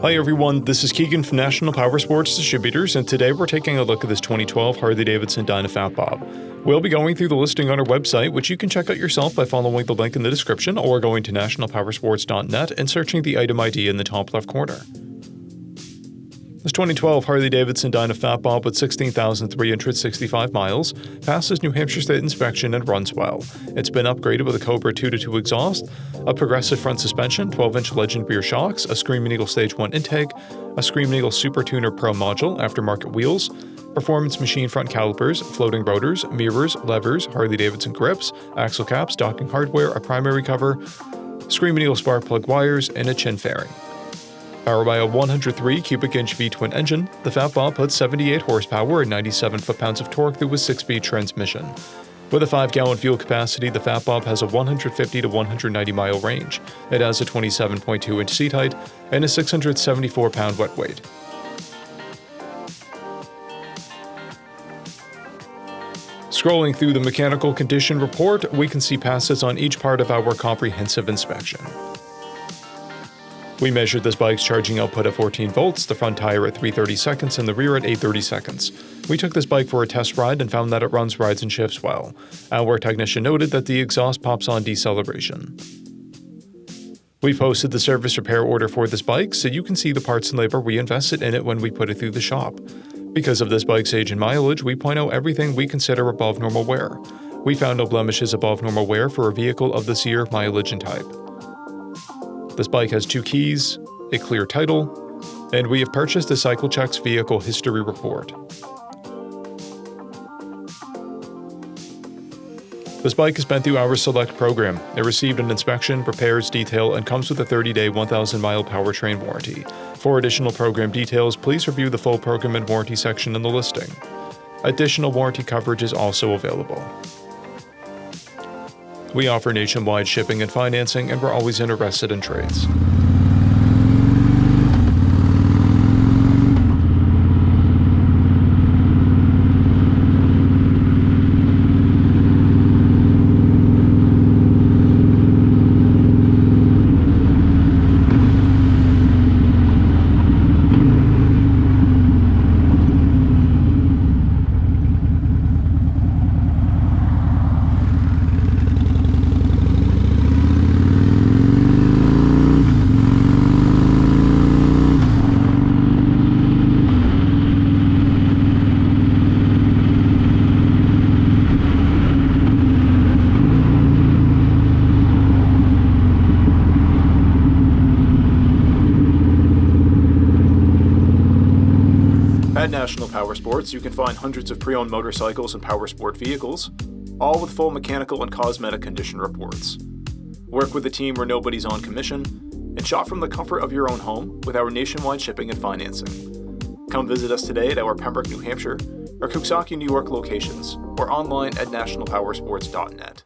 Hi everyone, this is Keegan from National Powersports Distributors, and today we're taking a look at this 2012 Harley-Davidson DYNA Fat Bob. We'll be going through the listing on our website, which you can check out yourself by following the link in the description or going to nationalpowersports.net and searching the item ID in the top left corner. This 2012 Harley-Davidson DYNA Fat Bob with 16,365 miles passes New Hampshire State inspection and runs well. It's been upgraded with a Cobra 2-2 exhaust, a progressive front suspension, 12-inch Legend rear shocks, a Screaming Eagle Stage 1 intake, a Screaming Eagle Super Tuner Pro module, aftermarket wheels, performance machine front calipers, floating rotors, mirrors, levers, Harley-Davidson grips, axle caps, docking hardware, a primary cover, Screaming Eagle spark plug wires, and a chin fairing. Powered by a 103 cubic inch V-twin engine, the Fat Bob puts 78 horsepower and 97 foot-pounds of torque through a 6-speed transmission. With a 5-gallon fuel capacity, the Fat Bob has a 150 to 190 mile range. It has a 27.2 inch seat height and a 674-pound wet weight. Scrolling through the mechanical condition report, we can see passes on each part of our comprehensive inspection. We measured this bike's charging output at 14 volts, the front tire at 330 seconds, and the rear at 830 seconds. We took this bike for a test ride and found that it runs, rides, and shifts well. Our technician noted that the exhaust pops on deceleration. We posted the service repair order for this bike so you can see the parts and labor we invested in it when we put it through the shop. Because of this bike's age and mileage, we point out everything we consider above normal wear. We found no blemishes above normal wear for a vehicle of this year, mileage, and type. This bike has 2 keys, a clear title, and we have purchased a CycleCheck's vehicle history report. This bike has been through our Select program. It received an inspection, repairs, detail, and comes with a 30-day, 1,000-mile powertrain warranty. For additional program details, please review the full program and warranty section in the listing. Additional warranty coverage is also available. We offer nationwide shipping and financing, and we're always interested in trades. At National Powersports, you can find hundreds of pre-owned motorcycles and powersport vehicles, all with full mechanical and cosmetic condition reports. Work with a team where nobody's on commission, and shop from the comfort of your own home with our nationwide shipping and financing. Come visit us today at our Pembroke, New Hampshire, or Coxsackie, New York locations, or online at nationalpowersports.net.